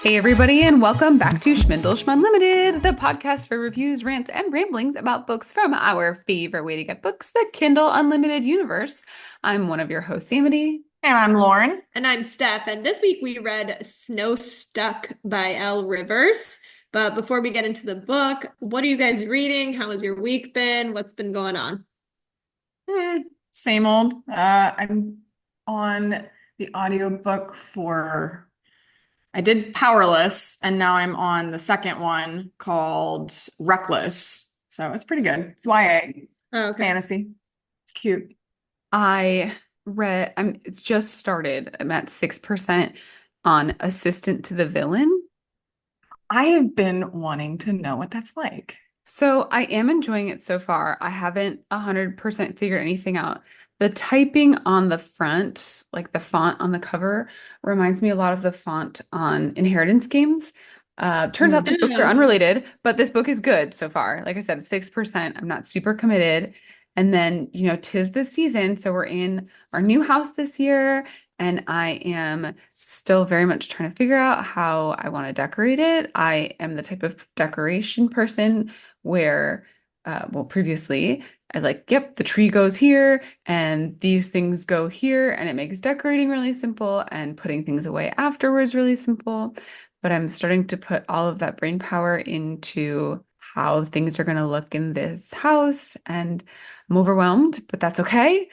Hey, everybody, and welcome back to Shmindle Shmumlimited, the podcast for reviews, rants, and ramblings about books from our favorite way to get books, the Kindle Unlimited universe. I'm one of your hosts, Amity. And I'm Lauren. And I'm Steph. And this week we read Snow Stuck by Elle Rivers. But before we get into the book, what are you guys reading? How has your week been? What's been going on? Same old. I'm on the audiobook for, I did Powerless, and now I'm on the second one called Reckless. So it's pretty good. It's YA. Oh, okay. Fantasy. It's cute. It's just started. I'm at 6% on Assistant to the Villain. I have been wanting to know what that's like. So I am enjoying it so far. I haven't 100% figured anything out. The typing on the front, like the font on the cover, reminds me a lot of the font on Inheritance Games. Turns out these books are unrelated, but this book is good so far. Like I said, 6%. I'm not super committed. And then, 'tis the season. So we're in our new house this year, and I am still very much trying to figure out how I want to decorate it. I am the type of decoration person where, previously, yep, the tree goes here and these things go here, and it makes decorating really simple and putting things away afterwards really simple. But I'm starting to put all of that brain power into how things are going to look in this house, and I'm overwhelmed, but that's okay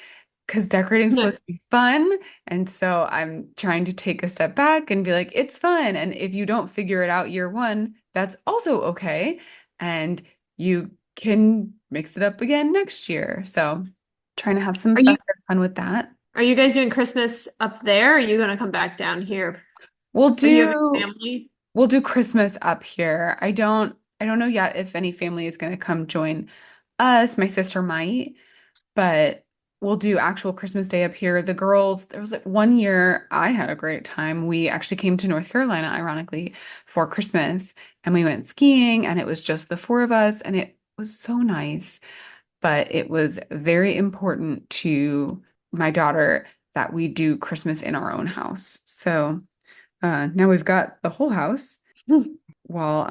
because decorating is supposed to be fun. And so I'm trying to take a step back and be like, it's fun. And if you don't figure it out year one, that's also okay. And you can mix it up again next year. So trying to have some festive fun with that. Are you guys doing Christmas up there? Or are you going to come back down here? We'll Are you do family? we'll do Christmas up here. I don't know yet if any family is going to come join us. My sister might, but we'll do actual Christmas Day up here. The girls, there was like one year I had a great time. We actually came to North Carolina, ironically, for Christmas, and we went skiing, and it was just the four of us, and it was so nice. But it was very important to my daughter that we do Christmas in our own house. So now we've got the whole house while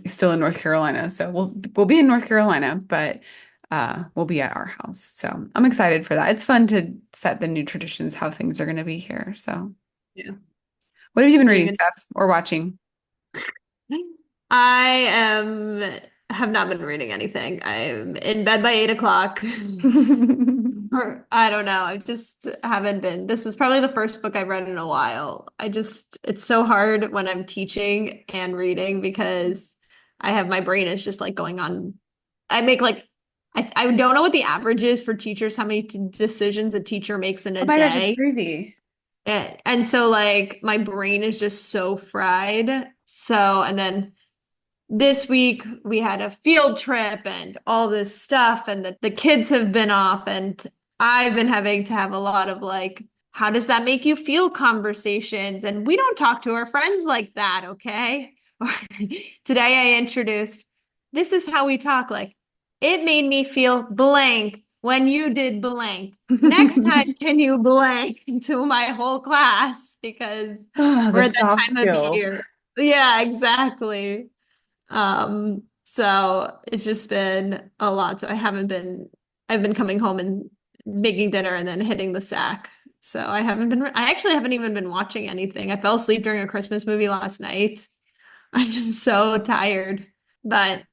still in North Carolina. So we'll be in North Carolina, but we'll be at our house. So I'm excited for that. It's fun to set the new traditions, how things are going to be here. So Yeah. What have you been reading, Steph, or watching? I have not been reading anything. I'm in bed by 8 o'clock. Or I don't know. I just haven't been. This is probably the first book I've read in a while. It's so hard when I'm teaching and reading because my brain is just like going on. I make like, I don't know what the average is for teachers, how many decisions a teacher makes in a Oh my gosh, day. it's crazy. And so like my brain is just so fried. So, and then this week we had a field trip and all this stuff, and the kids have been off, and I've been having to have a lot of like, how does that make you feel conversations? And we don't talk to our friends like that, okay? Today I introduced, this is how we talk, like, it made me feel blank when you did blank. Next time, can you blank to my whole class? Because we're at that time of year. Yeah, exactly. So it's just been a lot. So I've been coming home and making dinner and then hitting the sack. So I actually haven't even been watching anything. I fell asleep during a Christmas movie last night. I'm just so tired. But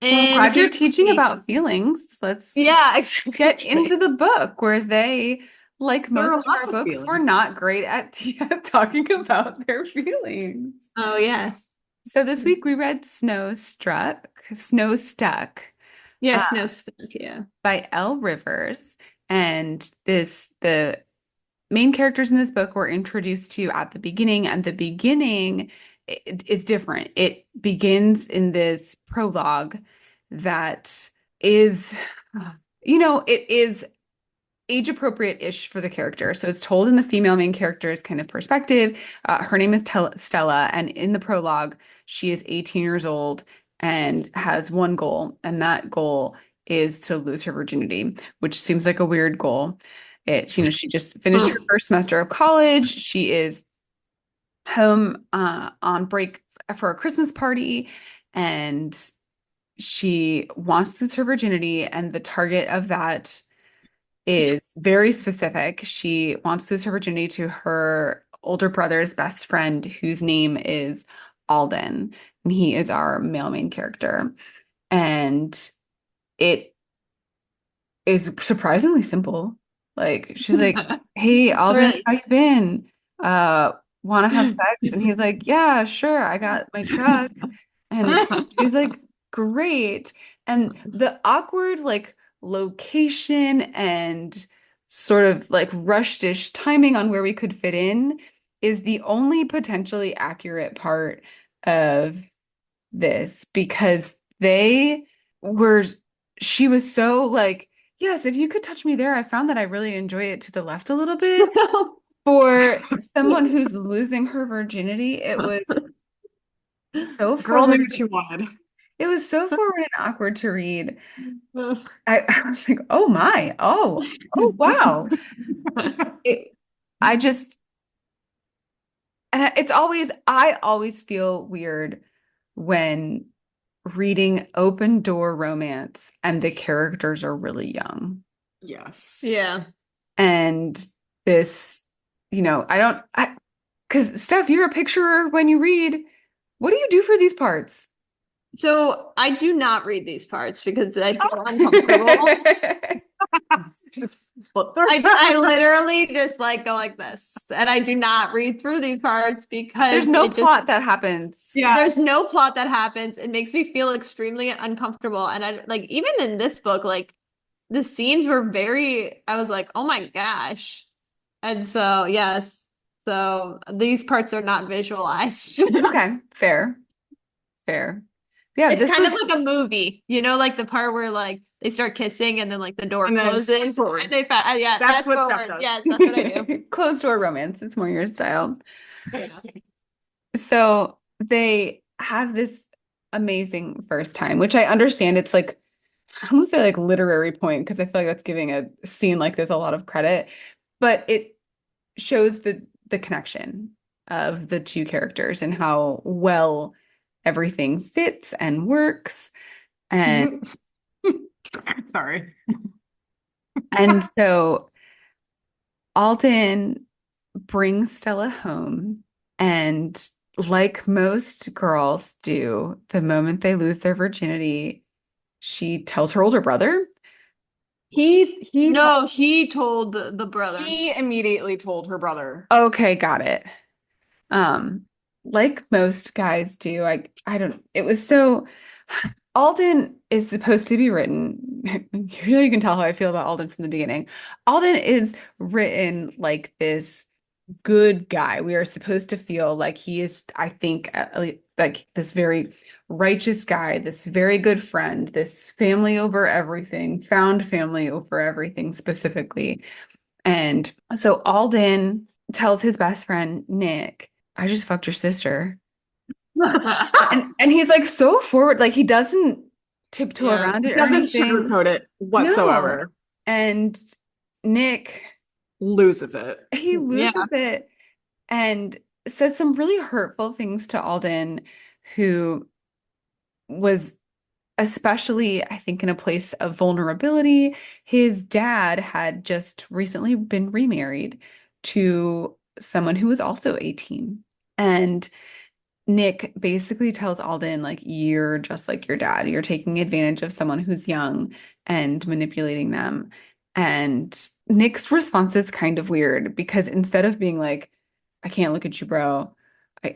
Well, I'm glad you're teaching week, about feelings. Let's exactly. get into the book where they, like There are most of lots our of books, feelings. were not great at talking about their feelings. Oh, yes. So this week we read Snow Stuck, Yeah, Snow Stuck, yeah. by Elle Rivers. And the main characters in this book were introduced to at the beginning, and the beginning is different. It begins in this prologue that is, it is age appropriate-ish for the character. So it's told in the female main character's kind of perspective. Her name is Stella, and in the prologue, she is 18 years old, and has one goal, and that goal is to lose her virginity, which seems like a weird goal. She just finished her first semester of college. She is home on break for a Christmas party, and she wants to lose her virginity, and the target of that is very specific. She wants to lose her virginity to her older brother's best friend, whose name is Alden, and he is our male main character. And it is surprisingly simple. Like she's like, "Hey, Alden, Sorry. how you been? Uh, want to have sex?" And he's like, "Yeah, sure. I got my truck." And she's like, "Great." And the awkward like location and sort of like rushed-ish timing on where we could fit in is the only potentially accurate part of this because they were she was so like, yes, if you could touch me there, I found that I really enjoy it to the left a little bit. For someone who's losing her virginity, it was so Girl forward. knew what she wanted. It was so forward and awkward to read. I was like, oh my, oh wow. It, I just and it's always I always feel weird when reading open door romance and the characters are really young. Yes. Yeah. And this, because Steph, you're a picturer when you read. What do you do for these parts? So I do not read these parts because I feel uncomfortable. Just flip through. I literally just like go like this, and I do not read through these parts because There's no it just plot that happens. Yeah. there's no plot that happens. It makes me feel extremely uncomfortable, and I like even in this book, like the scenes were very. I was like, oh my gosh, and so yes, so these parts are not visualized. Okay, fair, fair. Yeah, It's this kind was of like a movie, you know, like the part where like they start kissing and then like the door And then closes forward. and yeah, That's fast what Steph forward. does. Yeah, that's what I do. closed door romance. It's more your style. Yeah. So they have this amazing first time, which I understand it's like, I don't want to say like literary point because I feel like that's giving a scene like this a lot of credit, but it shows the connection of the two characters and how well everything fits and works. And Sorry. and so Alden brings Stella home, and like most girls do, the moment they lose their virginity, she tells her older brother. No, he told the brother. He immediately told her brother. Okay, got it. Um, like most guys do, I don't, it was so Alden is supposed to be written. You can tell how I feel about Alden from the beginning. Alden is written like this good guy. We are supposed to feel like he is, I think, like this very righteous guy, this very good friend, this family over everything, found family over everything specifically. And so Alden tells his best friend, Nick, I just fucked your sister. And he's like so forward, like he doesn't tiptoe Yeah. around He it or doesn't anything. sugarcoat it No. whatsoever. And Nick, Loses it. he Yeah. loses it and said some really hurtful things to Alden, who was especially, I think, in a place of vulnerability. His dad had just recently been remarried to someone who was also 18. And Nick basically tells Alden, like, you're just like your dad. You're taking advantage of someone who's young and manipulating them. And Nick's response is kind of weird because instead of being like, I can't look at you, bro.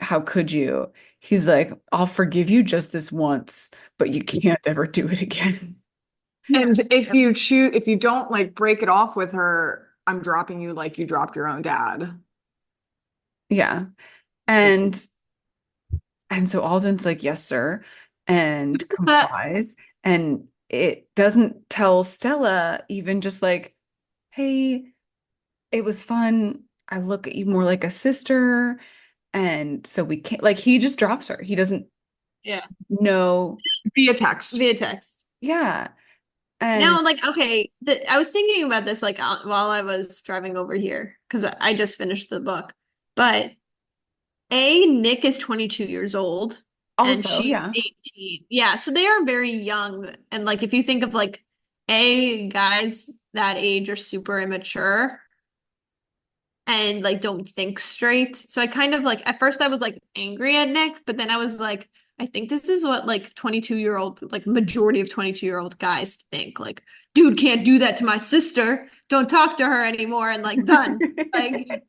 How could you? He's like, I'll forgive you just this once, but you can't ever do it again. And if you don't like break it off with her, I'm dropping you like you dropped your own dad. Yeah. Just And so Alden's like, yes, sir, and complies. And it doesn't tell Stella even just like, hey, it was fun. I look at you more like a sister. And so we can't like he just drops her. He doesn't Yeah. no, Via text. Via text. yeah. And Now, like, okay, I was thinking about this like while I was driving over here because I just finished the book. But Nick is 22 years old and also, she's yeah. 18. Yeah, so they are very young. And like if you think of like guys that age are super immature and like don't think straight. So I kind of like at first I was like angry at Nick, but then I was like, I think this is what like 22-year-old, like majority of 22-year-old guys think. Like, dude can't do that to my sister. Don't talk to her anymore and like done. Like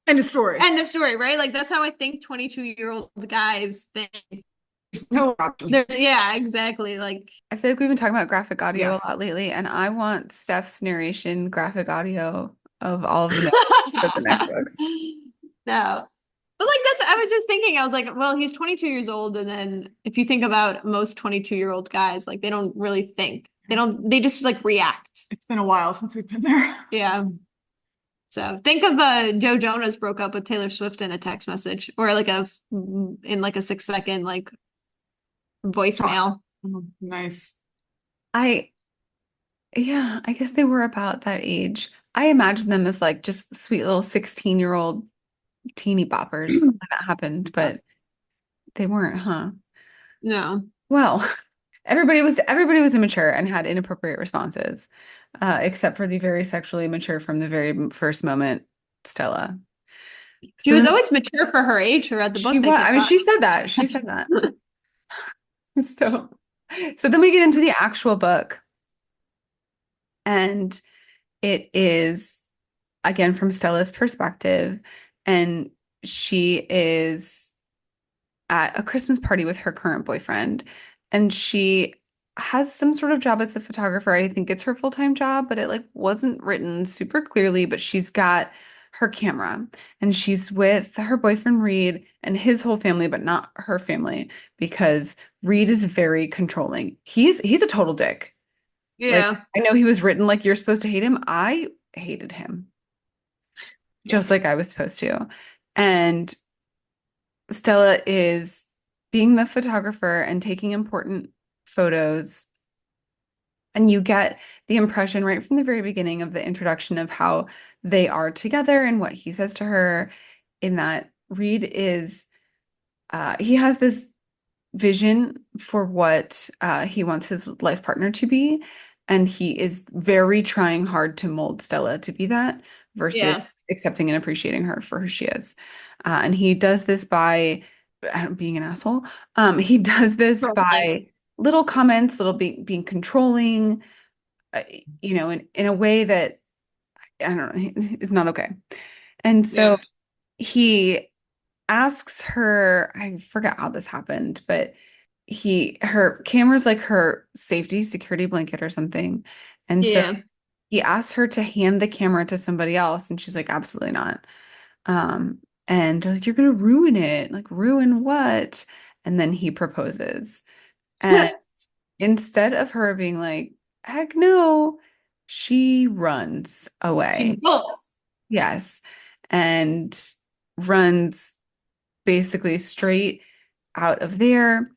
End of story. end of story, right? Like that's how I think 22-year-old guys think. There's no option. Yeah, exactly. Like I feel like we've been talking about graphic audio Yes. a lot lately, and I want Steph's narration graphic audio of all of the for the next books. No. But like that's I was just thinking, I was like, well, he's 22 years old, and then if you think about most 22-year-old guys, like they don't really think. They just like react. It's been a while since we've been there. Yeah. So think of Joe Jonas broke up with Taylor Swift in a text message or like in like a 6-second like Talk. voicemail. Oh, nice. I Yeah, I guess they were about that age. I imagine them as like just sweet little 16-year-old teeny boppers when that happened, but they weren't, huh? No. Well, everybody was immature and had inappropriate responses, except for the very sexually mature from the very first moment, Stella. She So was then always mature for her age throughout the she book, they was, I kept mean, talking. she said that. She said that. So, so then we get into the actual book, and it is again from Stella's perspective, and she is at a Christmas party with her current boyfriend, and she has some sort of job as a photographer. I think it's her full-time job, but it like wasn't written super clearly, but she's got her camera and she's with her boyfriend Reed and his whole family, but not her family because Reed is very controlling. He's a total dick. Like Yeah. I know he was written like you're supposed to hate him. I hated him just like I was supposed to. And Stella is being the photographer and taking important photos. And you get the impression right from the very beginning of the introduction of how they are together and what he says to her, in that Reed is, he has this vision for what he wants his life partner to be. And he is very trying hard to mold Stella to be that versus Yeah. accepting and appreciating her for who she is. And he does this by being an asshole. He does this Totally. by little comments, being controlling, in a way that I don't know is not okay. And so Yeah. he asks her, I forget how this happened, but her camera's like her safety security blanket or something. And so Yeah. he asks her to hand the camera to somebody else, and she's like, absolutely not. Um, and they're like, you're gonna ruin it. Like, ruin what? And then he proposes. And instead of her being like, heck no, she runs away. She bolts. Yes. And runs basically straight out of there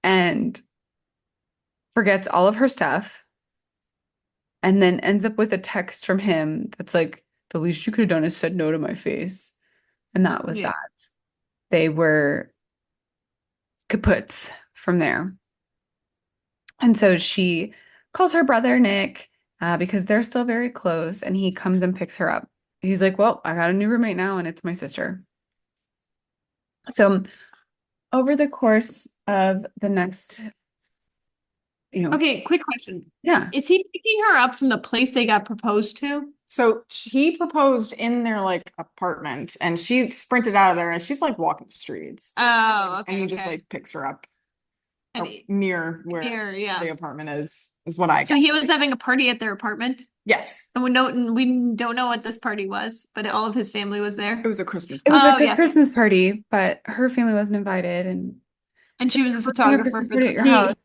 and forgets all of her stuff and then ends up with a text from him that's like, the least you could have done is said no to my face. And that was Yeah. that. They were kaputs from there. And so she calls her brother Nick because they're still very close, and he comes and picks her up. He's like, well, I got a new roommate now, and it's my sister. So over the course of the next, Okay, quick question. yeah. Is he picking her up from the place they got proposed to? So he proposed in their like apartment and she sprinted out of there and she's like walking the streets. Oh, And okay, he just okay. like picks her up And he- near where Here, yeah. the apartment is what I So got. he was having a party at their apartment, Yes. and we don't know what this party was, but all of his family was there. It was a Christmas It was party. Oh, like a yes. Christmas party, but her family wasn't invited, and And she was a hosting a photographer Christmas for party at the your house,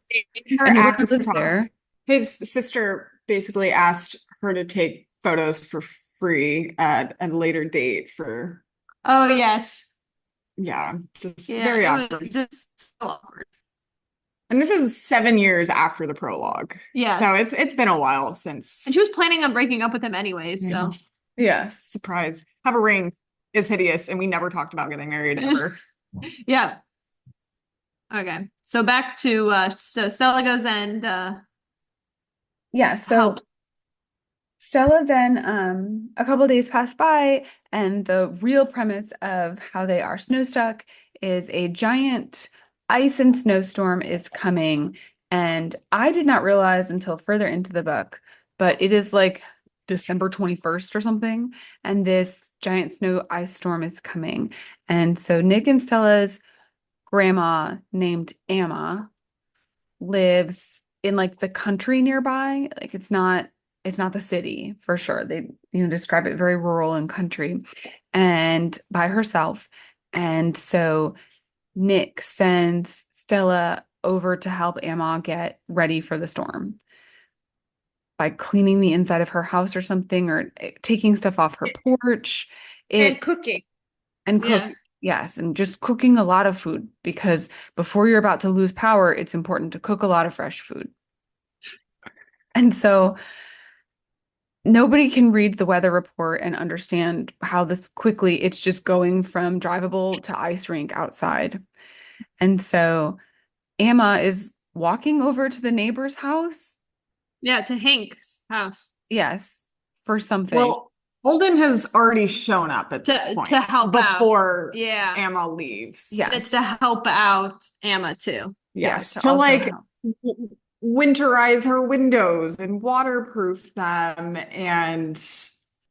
Her and act Reed as lives photographer. there. His sister basically asked her to take photos for free at a later date for Oh, yes. Yeah, just Yeah, very it awkward. was just so awkward. And this is 7 years after the prologue. Yeah. So it's been a while And since, she was planning on breaking up with him anyways, you know, so Yes. surprise. Have a ring is hideous, and we never talked about getting married ever. yeah. Okay. So back to so Stella goes and Yeah, so helps. Stella then a couple days pass by, and the real premise of how they are snow stuck is a giant ice and snowstorm is coming. And I did not realize until further into the book, but it is like December 21st or something, and this giant snow ice storm is coming. And so Nick and Stella's grandma named Amma lives in like the country nearby. Like it's not the city for sure. They, describe it very rural and country and by herself. And so Nick sends Stella over to help Amma get ready for the storm by cleaning the inside of her house or something or taking stuff off her porch. And It cooking. and cook. Yeah. Yes, and just cooking a lot of food because before you're about to lose power, it's important to cook a lot of fresh food. And so nobody can read the weather report and understand how this quickly it's just going from drivable to ice rink outside. And so Emma is walking over to the neighbor's house. Yeah, to Hank's house. Yes, for something. Well, Holden has already shown up at this To point help out. before Yeah. Amma leaves. Yeah. And it's to help out Amma too. Yes, to to also like help. winterize her windows and waterproof them, and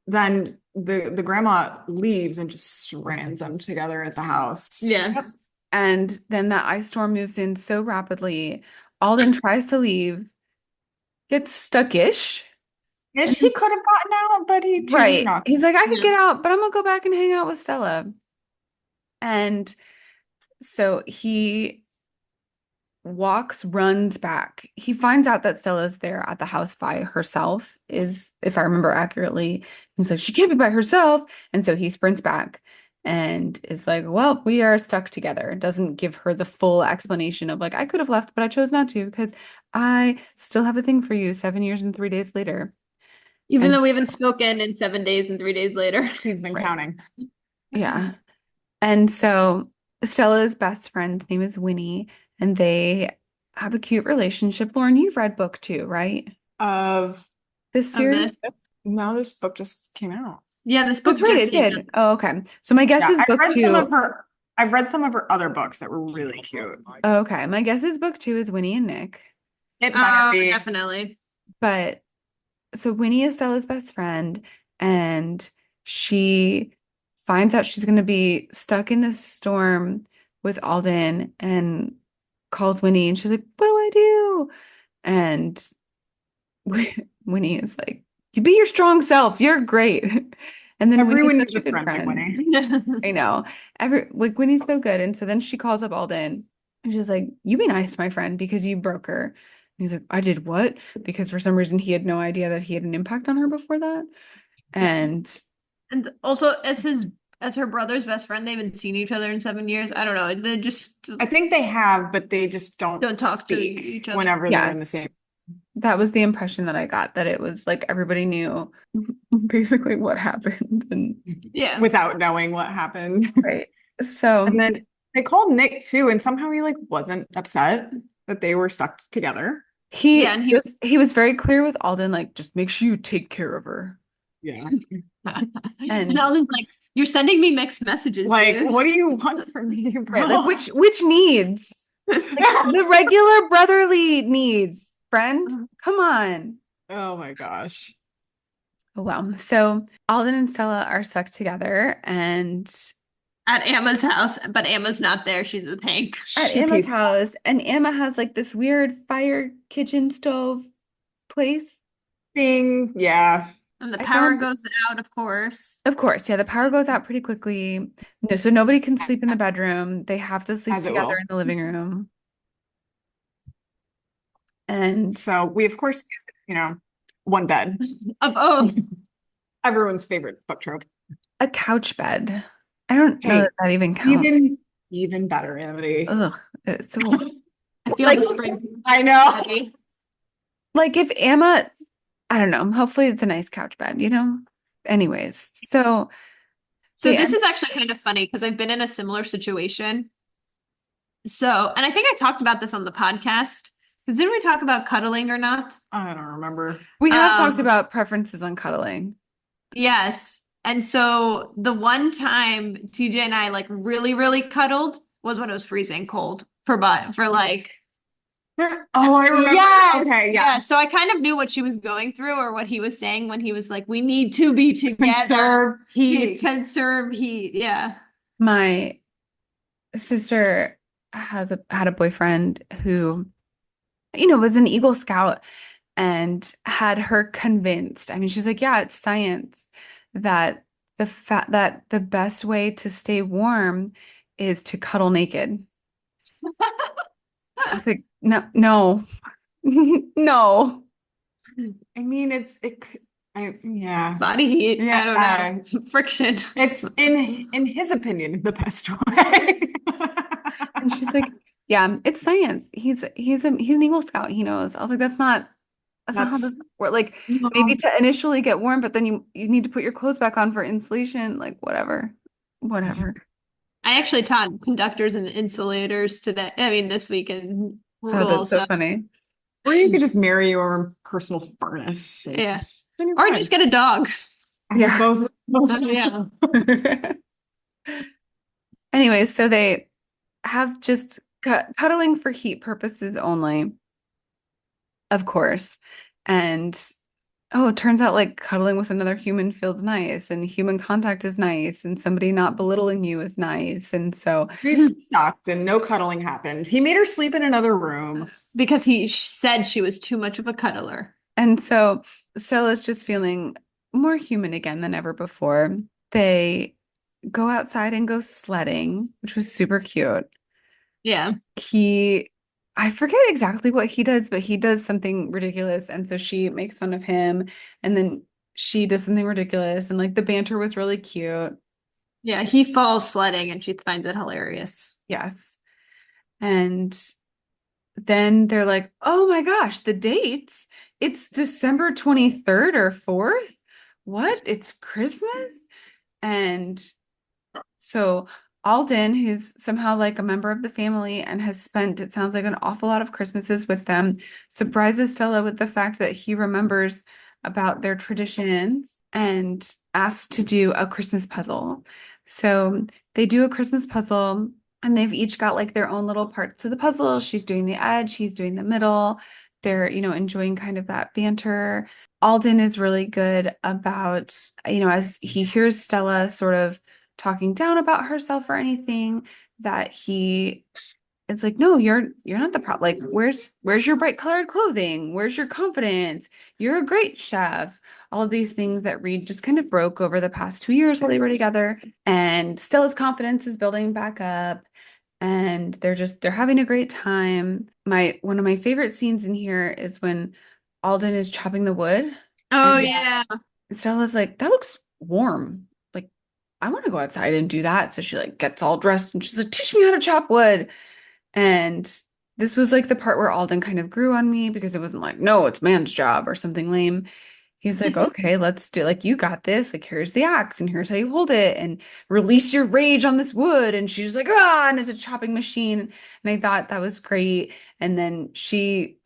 then the grandma leaves and just strands them together at the house. Yes. And then that ice storm moves in so rapidly. Alden tries to leave, gets stuck-ish. And he could have gotten out, but he chooses Right. not. He's like, I could Yeah. get out, but I'm gonna go back and hang out with Stella. And so he runs back. He finds out that Stella's there at the house by herself, is if I remember accurately. He's like, she can't be by herself. And so he sprints back and is like, well, we are stuck together. Doesn't give her the full explanation of like, I could have left, but I chose not to because I still have a thing for you 7 years and 3 days later. Even And though we haven't spoken in 7 days and 3 days later. He's been Right. counting. Yeah. And so Stella's best friend's name is Winnie, and they have a cute relationship. Lauren, you've read book two, right? Of This series? No, this book just came out. Yeah, this book That's right, just it came did. out. Oh, okay. So my guess Yeah, is book two. I've read some of her other books that were really cute. Oh, okay. My guess is book two is Winnie and Nick. It might be. Definitely. But so Winnie is Stella's best friend, and she finds out she's going to be stuck in this storm with Alden and calls Winnie, and she's like, what do I do? And Winnie is like, you be your strong self. You're great. And then Winnie's Everyone such needs a a good friend like friend. Winnie. I know. Winnie's so good. And so then she calls up Alden and she's like, you be nice to my friend because you broke her. And he's like, I did what? Because for some reason he had no idea that he had an impact on her before that. And And also as her brother's best friend, they haven't seen each other in 7 years. I don't know. They just I think they have, but they just don't talk to speak each other. whenever they're in the yes, same. that was the impression that I got, that it was like everybody knew basically what happened. And Yeah. Without knowing what happened. right. So And then they called Nick too, and somehow he like wasn't upset that they were stuck together. he and he was very clear with Alden, like, just make sure you take care of her. Yeah. and Alden's like, you're sending me mixed messages, Like, dude. what do you want from me, bro? Right, like which needs? Like the regular brotherly needs, friend. Come on. Oh my gosh. Oh, wow. So Alden and Stella are stuck together and At Emma's house, but Emma's not there. She's with Hank. at She Emma's pieced- house, and Emma has like this weird fire kitchen stove place. Thing. Yeah. And the I power found- goes out, of course. Of course, yeah, the power goes out pretty quickly. No, so nobody can sleep in the bedroom. They have to sleep As it together will. in the living room. And So we of course, one bed. Oh, Everyone's favorite book trope. a couch bed. I don't know Hey, that that even counts. even better, Amity. Ugh. It's so I feel like the springs I know. already. like if Emma, I don't know. Hopefully it's a nice couch bed, you know? Anyways, so So they this end is actually kind of funny because I've been in a similar situation. So, and I think I talked about this on the podcast. Because didn't we talk about cuddling or not? I don't remember. we have talked Um, about preferences on cuddling. yes. And so the one time TJ and I like really, really cuddled was when it was freezing cold for like Oh, I remember. yes, Okay, yeah. yes. So I kind of knew what she was going through or what he was saying when he was like, "We need to be together, Conserve heat. conserve heat." Yeah. My sister had a boyfriend who, was an Eagle Scout and had her convinced. I mean, she's like, yeah, it's science that the best way to stay warm is to cuddle naked. I was like, no, no, no. I mean, yeah. Body heat. Yeah. I don't know. Friction. It's in his opinion the best way. And she's like, yeah, it's science. He's an Eagle Scout. He knows. I was like, that's not how That's this works. Like maybe no, to initially get warm, but then you need to put your clothes back on for insulation. Like whatever, whatever. I actually taught conductors and insulators today. I mean, this week in So school. that's so So funny. or you could just marry your own personal furnace. yeah. Then you're Or fine. just get a dog. Yeah. Both. Yeah. Anyways, so they have just cuddling for heat purposes only, of course. And oh, it turns out like cuddling with another human feels nice and human contact is nice and somebody not belittling you is nice. And so, It sucked and no cuddling happened. He made her sleep in another room. Because he said she was too much of a cuddler. and so Stella's just feeling more human again than ever before. They go outside and go sledding, which was super cute. Yeah. He, I forget exactly what he does, but he does something ridiculous. And so she makes fun of him. And then she does something ridiculous. And like the banter was really cute. Yeah. He falls sledding and she finds it hilarious. Yes. And then they're like, oh my gosh, the dates. It's December 23rd or 4th. What? It's Christmas? And so Alden, who's somehow like a member of the family and has spent, it sounds like, an awful lot of Christmases with them, surprises Stella with the fact that he remembers about their traditions and asks to do a Christmas puzzle. So they do a Christmas puzzle and they've each got like their own little parts to the puzzle. She's doing the edge, he's doing the middle. They're, enjoying kind of that banter. Alden is really good about, as he hears Stella sort of talking down about herself or anything, that he is like, no, you're not the problem. Like, where's your bright colored clothing? Where's your confidence? You're a great chef. All of these things that Reed just kind of broke over the past 2 years while they were together. And still his confidence is building back up. And they're having a great time. One of my favorite scenes in here is when Alden is chopping the wood. Oh, And yeah. Stella's like, that looks warm. Like, I want to go outside and do that. So she like gets all dressed and she's like, teach me how to chop wood. And this was like the part where Alden kind of grew on me because it wasn't like, no, it's man's job or something lame. He's like, okay, let's do like you got this. Like, here's the axe and here's how you hold it and release your rage on this wood. And she's just like, ah, and it's a chopping machine. And I thought that was great. And then she,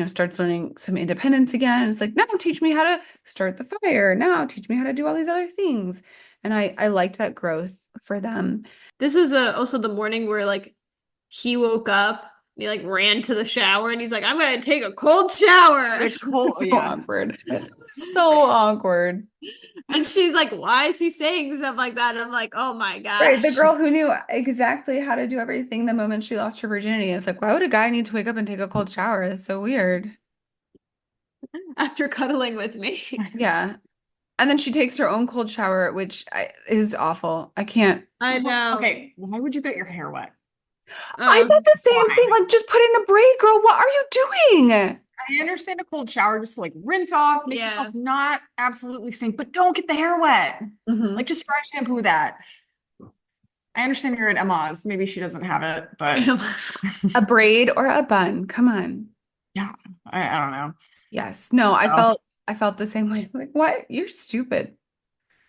starts learning some independence again. It's like, now teach me how to start the fire. Now teach me how to do all these other things. And I liked that growth for them. This is also the morning where like he woke up, he like ran to the shower and he's like, I'm gonna take a cold shower. It's cool. So Yeah. awkward. So awkward. And she's like, why is he saying stuff like that? And I'm like, oh my Right, the gosh. girl who knew exactly how to do everything the moment she lost her virginity. It's like, why would a guy need to wake up and take a cold shower? That's so weird. After cuddling with me. Yeah. And then she takes her own cold shower, which is awful. I can't. I know. Okay, why would you get your hair wet? I thought the same Why? thing. Like, just put in a braid, girl. What are you doing? I understand a cold shower just to like rinse off, make Yeah. yourself not absolutely stink, but don't get the hair wet. Mhm. Like just dry shampoo that. I understand you're at Emma's. Maybe she doesn't have it, but A braid or a bun? Come on. yeah, I don't know. Yes. No, Oh. I felt the same way. Like, what? You're stupid.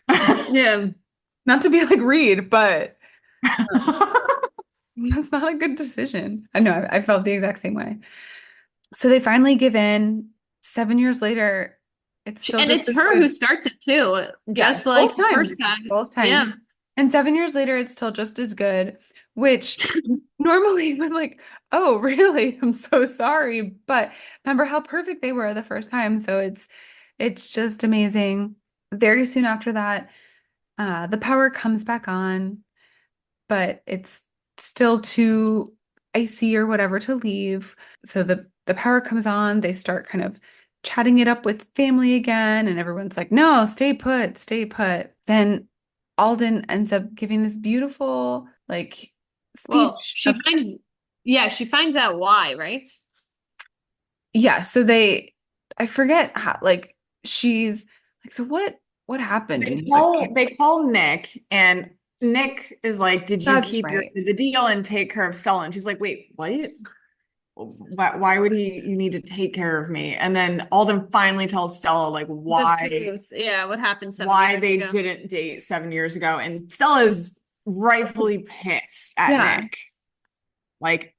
Yeah. Not to be like Reed, but that's not a good decision. I know, I felt the exact same way. So they finally give in. 7 years later, it's still And just it's as her who good. starts it too, Yes, just like both the times. first time. Both times. Yeah. And 7 years later, it's still just as good, which normally would like, oh, really? I'm so sorry. But remember how perfect they were the first time. So it's just amazing. Very soon after that, the power comes back on, but it's still too icy or whatever to leave. So the power comes on, they start kind of chatting it up with family again, and everyone's like, no, stay put, stay put. Then Alden ends up giving this beautiful like Well, speech of she finds out why, right? yeah, so I forget how like she's like, so what happened? And he's like, They call Nick, and Nick is like, "Did you that's keep your right. end of the deal and take care of Stella?" And she's like, "Wait, what? Why would you need to take care of me?" And then Alden finally tells Stella like The why truth. Yeah, what happened 7 years they ago. didn't date 7 years ago, and Stella's rightfully pissed at Yeah. Nick, like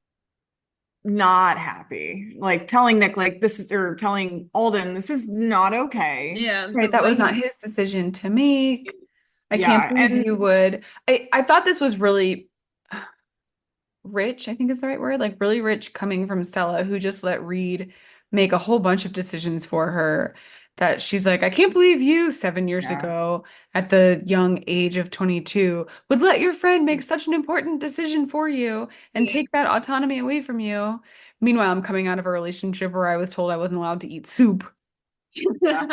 not happy, like telling Nick like this is or telling Alden this is not okay. Yeah, Right, the that way was not he his decision to make. I can't Yeah, believe and you would. I thought this was really rich, I think is the right word, like really rich coming from Stella, who just let Reed make a whole bunch of decisions for her. That she's like, I can't believe you 7 years yeah. ago at the young age of 22 would let your friend make such an important decision for you and yeah. take that autonomy away from you. Meanwhile, I'm coming out of a relationship where I was told I wasn't allowed to eat soup. Yeah.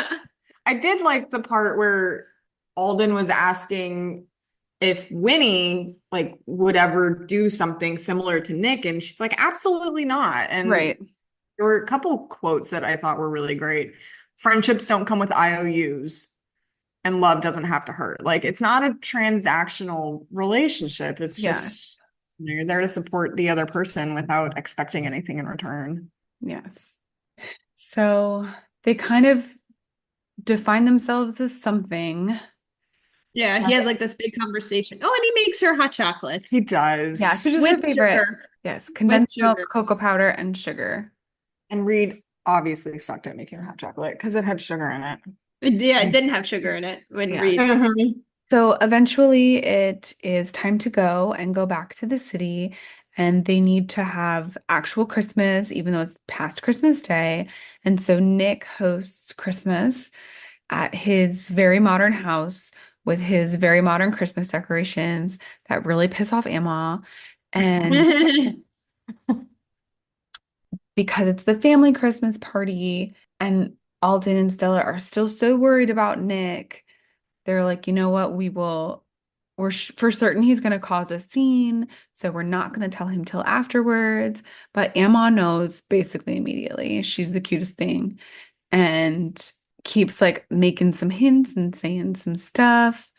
I did like the part where Alden was asking if Winnie like would ever do something similar to Nick, and she's like, absolutely not. And Right. there were a couple quotes that I thought were really great. Friendships don't come with IOUs, and love doesn't have to hurt. Like it's not a transactional relationship. It's Yes. just you're there to support the other person without expecting anything in return. Yes. So they kind of define themselves as something. Yeah, he has like this big conversation. Oh, and he makes her hot chocolate He Yes, which does. is her with favorite. sugar. Yes, With condensed milk, sugar. cocoa powder, and sugar. And Reed obviously sucked at making hot chocolate because it had sugar in it. Yeah, it didn't have sugar in it when Reed. Yes. So eventually it is time to go and go back to the city, and they need to have actual Christmas, even though it's past Christmas Day. And so Nick hosts Christmas at his very modern house with his very modern Christmas decorations that really piss off Emma. And because it's the family Christmas party, and Alden and Stella are still so worried about Nick, they're like, you know what, we're for certain he's going to cause a scene, so we're not going to tell him till afterwards. But Emma knows basically immediately. She's the cutest thing and keeps like making some hints and saying some stuff.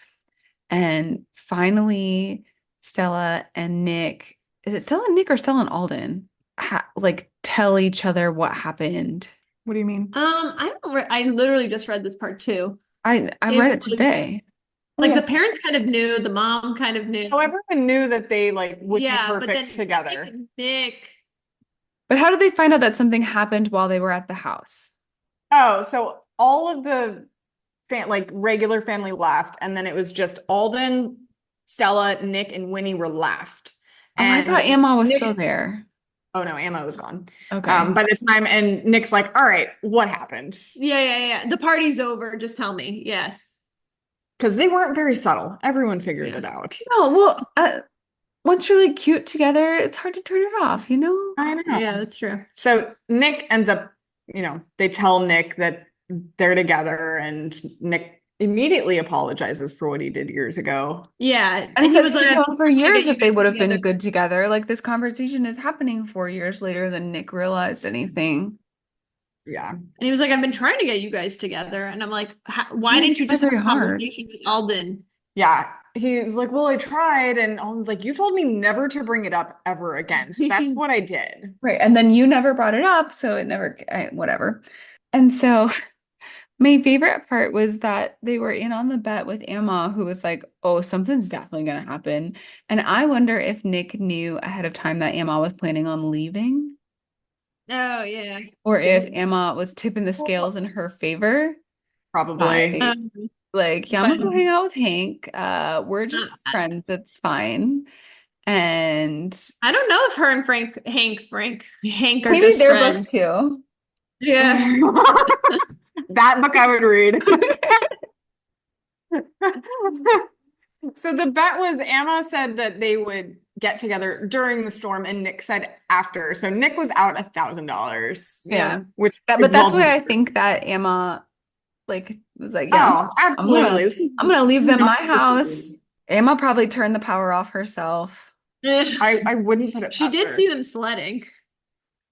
And finally, Stella and Nick, is it Stella and Nick or Stella and Alden? Like tell each other what happened. What do you mean? I literally just read this part too. I It read it was today. Oh like yeah. the parents kind of knew, the mom kind of knew. So everyone knew that they like would be Yeah, but then perfect together. Nick. But how did they find out that something happened while they were at the house? Oh, so all of the like regular family left, and then it was just Alden, Stella, Nick, and Winnie were left. Oh, I thought And Emma was still Nick's there. oh no, Emma was gone. Okay. By this time, and Nick's like, all right, what happened? Yeah. The party's over. Just tell me. Yes. Because they weren't very subtle. Everyone figured Yeah. it out. No, well, once you're like cute together, it's hard to turn it off, you know? I know. Yeah, that's true. So Nick ends up, they tell Nick that they're together, and Nick immediately apologizes for what he did years ago. Yeah, And and he says was like, he's "I've known been for trying to years get you that they guys would have together." been good together. Like this conversation is happening 4 years later than Nick realized anything. Yeah. And he was like, "I've been trying to get you guys together," and I'm like, "Why Yeah, didn't you try just have very a hard. conversation with Alden?" Yeah. he was like, well, I tried. And Alden's like, you told me never to bring it up ever again. So that's what I did. Right. And then you never brought it up, so it never, whatever. And so my favorite part was that they were in on the bet with Emma, who was like, oh, something's definitely going to happen. And I wonder if Nick knew ahead of time that Emma was planning on leaving, Oh, yeah. or if Emma was tipping the scales in her favor Probably. by like, yeah, I'm But gonna go hang out with Hank. We're just I friends. It's fine. And I don't know if her and Hank are maybe just their book friends. too. Yeah. That book I would read. So the bet was Emma said that they would get together during the storm, and Nick said after. So Nick was out $1,000. Yeah. Which But is that's well why I deserved. think that Emma like was like, yeah, Oh, I'm gonna absolutely. I'm gonna leave This is them not my house. Emma probably turned the power off herself. I wouldn't put it She past did her. see them sledding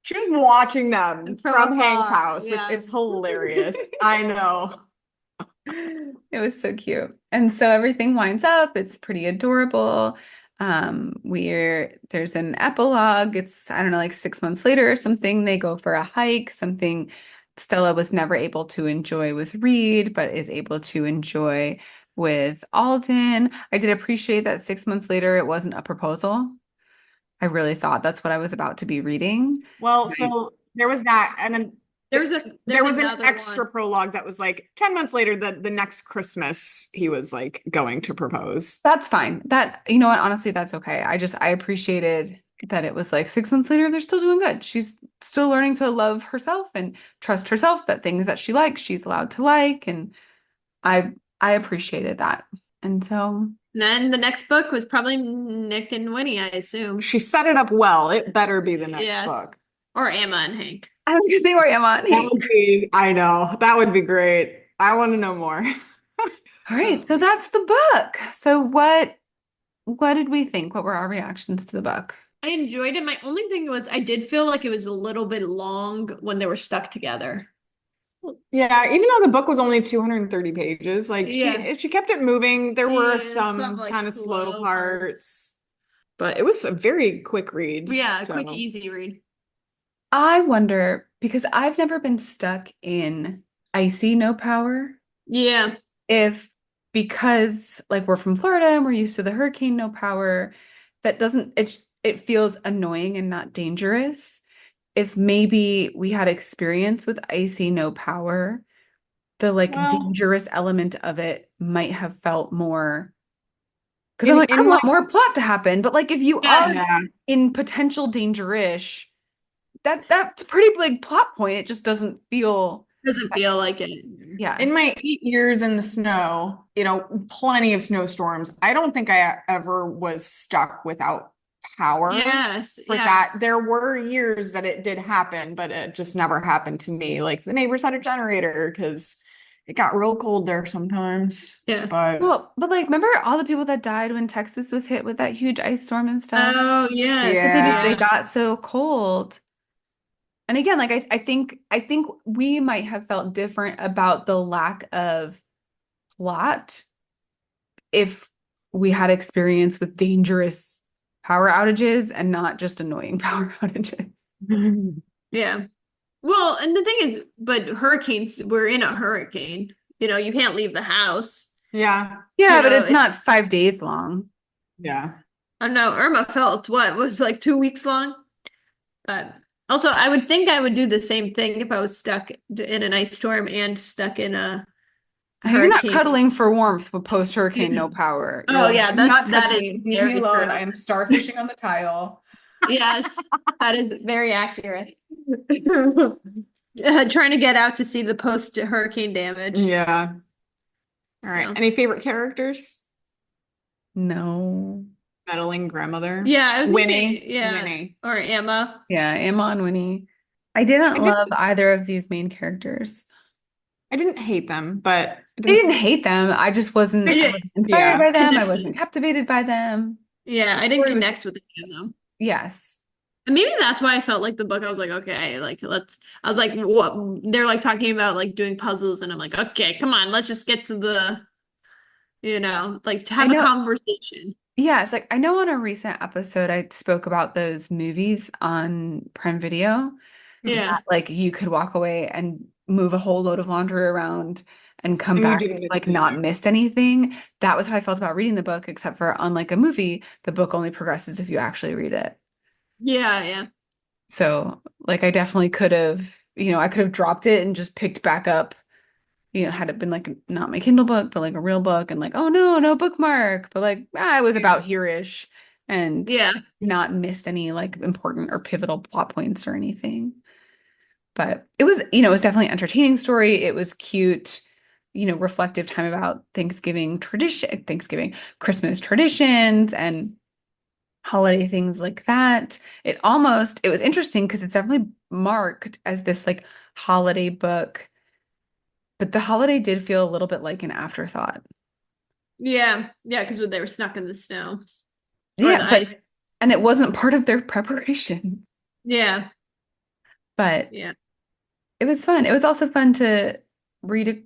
She was watching them from from Hank's afar. house, which Yeah. is hilarious. I know. It was so cute. And so everything winds up. It's pretty adorable. There's an epilogue. It's, I don't know, like 6 months later or something. They go for a hike, something Stella was never able to enjoy with Reed, but is able to enjoy with Alden. I did appreciate that 6 months later it wasn't a proposal. I really thought that's what I was about to be reading. Well, Right. so there was that, and then There's there was an another extra one. prologue that was like 10 months later, the next Christmas, he was like going to propose. That's fine. That, you know what, honestly, that's okay. I appreciated that it was like 6 months later, they're still doing good. She's still learning to love herself and trust herself that things that she likes, she's allowed to like. And I I appreciated that. And so And then the next book was probably Nick and Winnie, I assume. She set it up well. It better be the next Yes. book. Or Emma and Hank. I was gonna say where I'm on. That would be, I know, that would be great. I want to know more. All right, so that's the book. So what did we think? What were our reactions to the book? I enjoyed it. My only thing was I did feel like it was a little bit long when they were stuck together. Yeah, even though the book was only 230 pages, like Yeah. she kept it moving. There were Yeah, some some like kind of slow slow parts, but it was a very quick read. Yeah, a quick, So easy read. I wonder because I've never been stuck in icy no power. Yeah. If because like we're from Florida and we're used to the hurricane no power, that doesn't it feels annoying and not dangerous. If maybe we had experience with icy no power, the like well, dangerous element of it might have felt more because I'm in like, I in my want more plot to happen. But like if you are Yes. yeah, in potential danger-ish, that's a pretty big plot point. It just doesn't feel Doesn't feel like it. in yes. my 8 years in the snow, plenty of snowstorms. I don't think I ever was stuck without power. Yes. For Yeah. that. There were years that it did happen, but it just never happened to me. Like the neighbors had a generator because it got real cold there sometimes. Yeah. But Well, but like remember all the people that died when Texas was hit with that huge ice storm and stuff? Oh, yes. Because they yeah. Yeah. got so cold. And again, like I think we might have felt different about the lack of plot if we had experience with dangerous power outages and not just annoying power outages. Yeah. Well, and the thing is, but hurricanes, we're in a hurricane. You can't leave the house. Yeah. Yeah, but it's It's, not 5 days long. Yeah. I don't know, Irma felt what was like 2 weeks long. But also, I would think I would do the same thing if I was stuck in an ice storm and stuck in a You're not hurricane. cuddling for warmth with post-hurricane no power. You're Oh, like, yeah, do not touch that is me. Leave me very alone. true. I am starfishing on the tile. Yes, that is very accurate. Trying to get out to see the post-hurricane damage. Yeah. All right. So. Any favorite characters? No. Meddling grandmother. Yeah, I was gonna Winnie. say, yeah, Winnie. or Emma. Yeah, Emma and Winnie. I didn't I love didn't either of these main characters. I didn't hate them, but I I didn't didn't hate them. I wasn't inspired yeah. by them. I wasn't Connected. captivated by them. Yeah, The I didn't story was connect with any of them. yes. And maybe that's why I felt like the book, I was like, okay, like I was like, what they're like talking about like doing puzzles, and I'm like, okay, come on, let's just get to like to I have a know. conversation. Yeah, it's like I know on a recent episode I spoke about those movies on Prime Video Yeah. that like you could walk away and move a whole load of laundry around and come And you back didn't miss like not anything. missed anything. That was how I felt about reading the book, except for unlike a movie, the book only progresses if you actually read it. Yeah, yeah. So like I definitely could have, I could have dropped it and just picked back up, had it been like not my Kindle book, but like a real book and like, oh no, no bookmark. But like I was Yeah. about here-ish and Yeah. not missed any like important or pivotal plot points or anything. But it was definitely an entertaining story. It was cute, reflective time about Christmas traditions and holiday things like that. It was interesting because it's definitely marked as this like holiday book, but the holiday did feel a little bit like an afterthought. Yeah. Yeah, because they were stuck in the snow or Yeah, the but ice. and it wasn't part of their preparation, Yeah. but Yeah. it was fun. It was also fun to read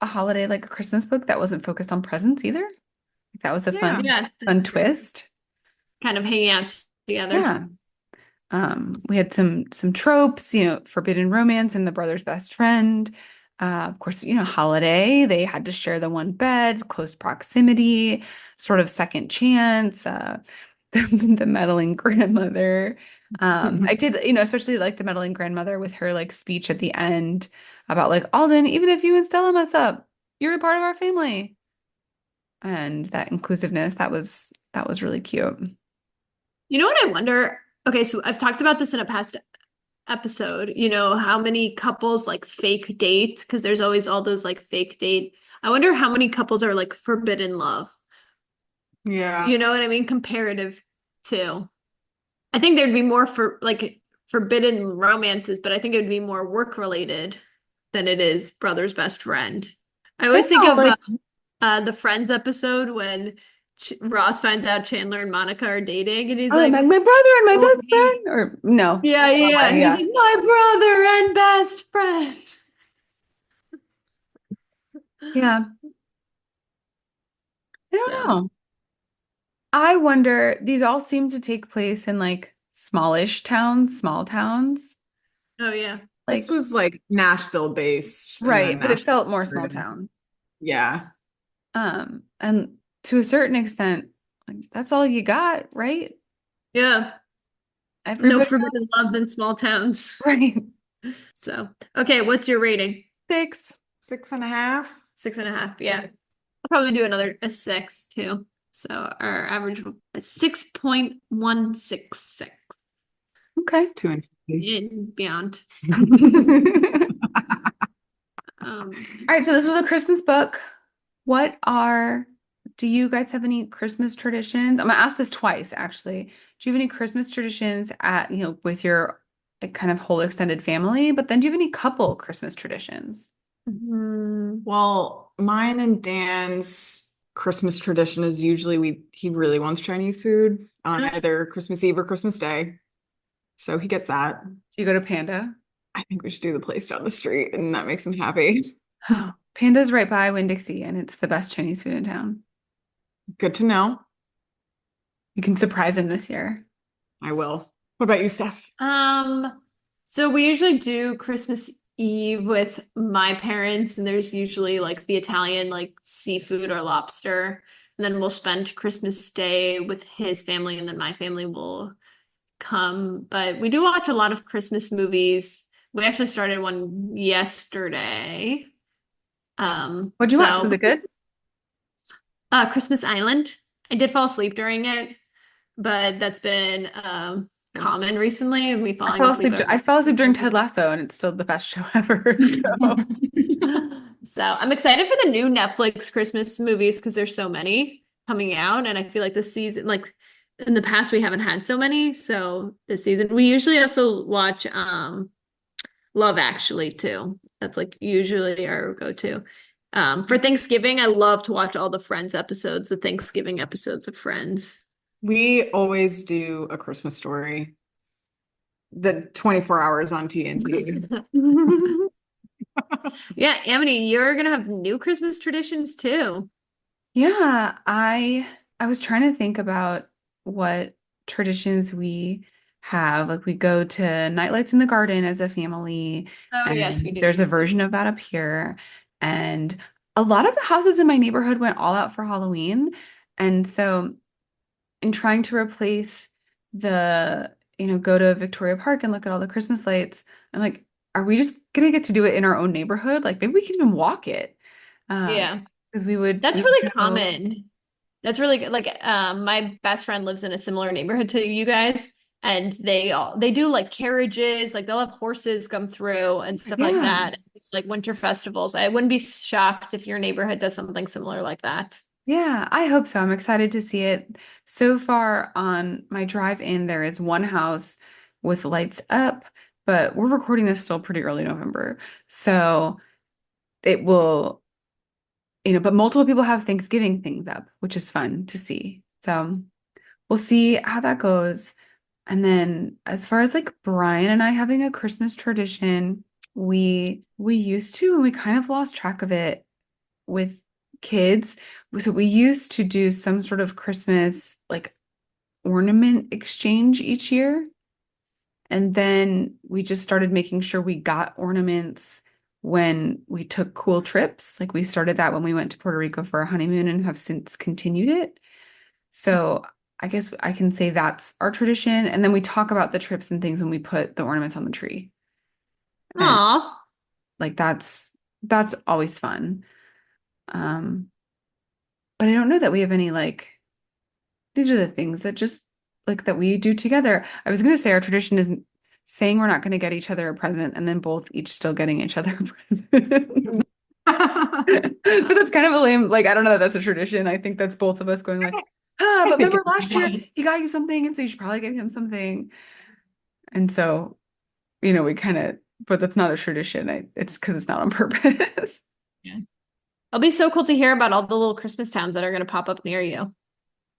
a holiday like a Christmas book that wasn't focused on presents either. That was a Yeah. fun, Yeah, fun that's true. twist. Kind of hanging out together. Yeah. We had some tropes, forbidden romance and the brother's best friend. Of course, holiday. They had to share the one bed, close proximity, sort of second chance. The meddling grandmother. I did, especially like the meddling grandmother with her like speech at the end about like Alden, even if you and Stella mess up, you're a part of our family. And that inclusiveness, that was really cute. You know what I wonder? Okay, so I've talked about this in a past episode, how many couples like fake date, because there's always all those like fake date. I wonder how many couples are like forbidden love. Yeah. You know what I mean? Comparative to. I think there'd be more for like forbidden romances, but I think it would be more work related than it is brother's best friend. I I always don't think know, of like the Friends episode when Ross finds out Chandler and Monica are dating, and he's like, my brother and my "Oh, best friend, or no. yeah, yeah, Oh, yeah." He was yeah. like, "My brother and best friend." Yeah. I don't So, know. I wonder, these all seem to take place in like smallish towns, small towns. oh yeah. This Like, was like Nashville based and then right, but it Nashville. felt more small town. Yeah. And to a certain extent, like that's all you got, right? Yeah. No Everybody forbidden else, loves in small towns. right? So, okay, what's your rating? 6. 6.5. 6.5. Yeah. I'll probably do another a 6 too. So our average is 6.166 Okay. 2 and 50. and beyond. Um, All right, so this was a Christmas book. What are, do you guys have any Christmas traditions? I'm gonna ask this twice, actually. Do you have any Christmas traditions with your like, kind of whole extended family? But then do you have any couple Christmas traditions? Well, mine and Dan's Christmas tradition is usually he really wants Chinese food on either Christmas Eve or Christmas Day. So he gets that. Do you go to Panda? I think we should do the place down the street, and that makes him happy. Panda's right by Winn-Dixie, and it's the best Chinese food in town. Good to know. You can surprise him this year. I will. What about you, Steph? um, so we usually do Christmas Eve with my parents, and there's usually like the Italian like seafood or lobster. And then we'll spend Christmas Day with his family, and then my family will come. But we do watch a lot of Christmas movies. We actually started one yesterday. What'd you watch? Was So it good? Christmas Island. I did fall asleep during it, but that's been common recently of me I falling fell asleep asleep. at I work. fell asleep during Ted Lasso, and it's still the best show ever. So, So I'm excited for the new Netflix Christmas movies because there's so many coming out, and I feel like this season, like in the past, we haven't had so many. So this season, we usually also watch Love Actually too. That's like usually our go-to. For Thanksgiving, I love to watch all the Friends episodes, the Thanksgiving episodes of Friends. We always do a Christmas story. The 24 hours on TNT. Yeah, Amity, you're gonna have new Christmas traditions too. Yeah, I was trying to think about what traditions we have. Like we go to nightlights in the garden as a family, Oh, yes, we and do. there's a version of that up here. And a lot of the houses in my neighborhood went all out for Halloween. And so in trying to replace go to Victoria Park and look at all the Christmas lights, I'm like, are we just gonna get to do it in our own neighborhood? Like maybe we can even walk it. Um, Yeah. because we That's would really go. common. That's really good. Like, my best friend lives in a similar neighborhood to you guys, and they do like carriages, like they'll have horses come through and stuff like Yeah. that, like winter festivals. I wouldn't be shocked if your neighborhood does something similar like that. Yeah, I hope so. I'm excited to see it. So far on my drive in, there is one house with lights up, but we're recording this still pretty early November. So it will, but multiple people have Thanksgiving things up, which is fun to see. So we'll see how that goes. And then as far as like Brian and I having a Christmas tradition, we used to, and we kind of lost track of it with kids. So we used to do some sort of Christmas like ornament exchange each year. And then we just started making sure we got ornaments when we took cool trips. Like we started that when we went to Puerto Rico for our honeymoon and have since continued it. So I guess I can say that's our tradition. And then we talk about the trips and things when we put the ornaments on the tree. And Aw. like that's always fun. Um, but I don't know that we have any like these are the things that just like that we do together. I was gonna say our tradition is saying we're not gonna get each other a present and then both each still getting each other a present. But that's kind of a lame, like I don't know that that's a tradition. I think that's both of us going like, I but think remember it last year he got you something, and so you should probably get him something. And so, we kind of, but that's not a tradition. It's because it's not on purpose. Yeah. It'll be so cool to hear about all the little Christmas towns that are going to pop up near you.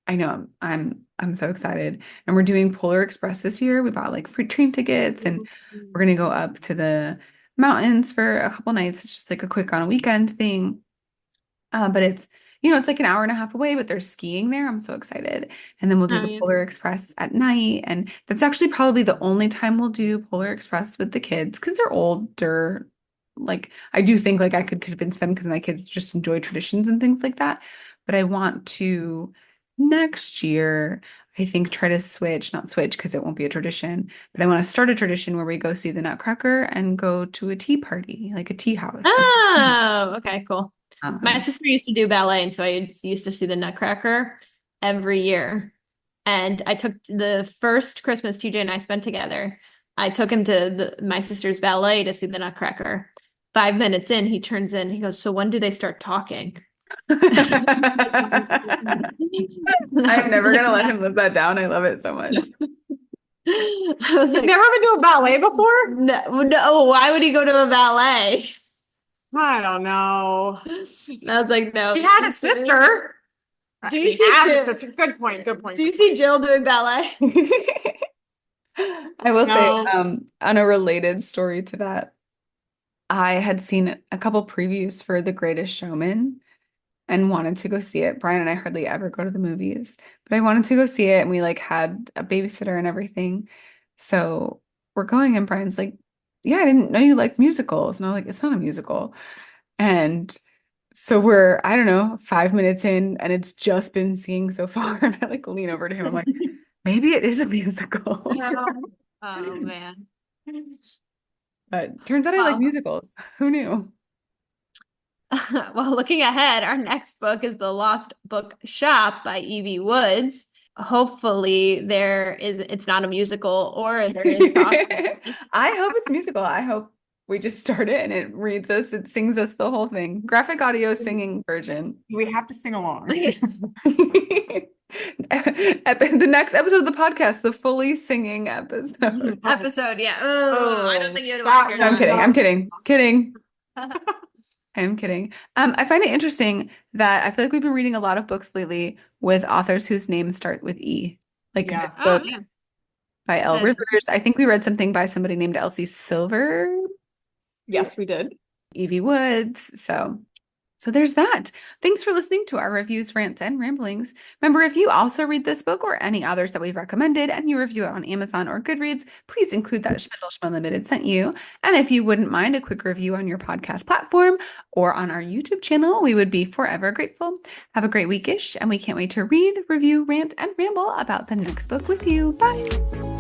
I know I'm so excited. And we're doing Polar Express this year. We bought like free train tickets and we're gonna go up to the mountains for a couple nights. It's just like a quick on a weekend thing. But it's like an hour and a half away, but there's skiing there. I'm so excited. And then we'll do Oh, the yeah. Polar Express at night. And that's actually probably the only time we'll do Polar Express with the kids because they're older. Like I do think like I could convince them because my kids just enjoy traditions and things like that. But I want to next year, I think try to switch, not switch because it won't be a tradition, but I want to start a tradition where we go see the Nutcracker and go to a tea party, like a tea house. Oh, okay, cool. My Um, sister used to do ballet, and so I used to see the Nutcracker every year. And I took the first Christmas TJ and I spent together. I took him to my sister's ballet to see the Nutcracker. 5 minutes in, he turns in. He goes, "So when do they start talking?" I'm never Like, gonna let him live that down. I love it so much. I was You've like, never been to a ballet before? no, no, why would he go to a ballet? I don't know. And I was like, no. He had a sister. Do you He see has a Jill? sister. Good point. Good point. Do you Good point. see Jill doing ballet? I will say, No. on a related story to that, I had seen a couple previews for The Greatest Showman and wanted to go see it. Brian and I hardly ever go to the movies, but I wanted to go see it and we like had a babysitter and everything. So we're going and Brian's like, yeah, I didn't know you liked musicals. And I'm like, it's not a musical. And so we're, I don't know, 5 minutes in and it's just been singing so far. And I like lean over to him. I'm like, maybe it is a musical. Oh man. But turns out I like Well, musicals. Who knew? well, looking ahead, our next book is The Lost Book Shop by Evie Woods. Hopefully it's not a musical or there is talk. I hope it's musical. I hope we just start it and it reads us, it sings us the whole thing. Graphic audio singing version. We have to sing along. The next episode of the podcast, the fully singing episode. Episode, yeah. Oh, I don't Oh, think you'd want that to hear No, I'm one. kidding. that. I'm kidding. Kidding. I'm kidding. I find it interesting that I feel like we've been reading a lot of books lately with authors whose names start with E. Like Yeah. this Oh book yeah. by Elle And Rivers. I think we read something by somebody named Elsie Silver, Yes, we did. Evie Woods. So So there's that. Thanks for listening to our reviews, rants, and ramblings. Remember, if you also read this book or any others that we've recommended and you review it on Amazon or Goodreads, please include that Shmindle Shmumlimited sent you. And if you wouldn't mind a quick review on your podcast platform or on our YouTube channel, we would be forever grateful. Have a great weekish, and we can't wait to read, review, rant, and ramble about the next book with you. Bye.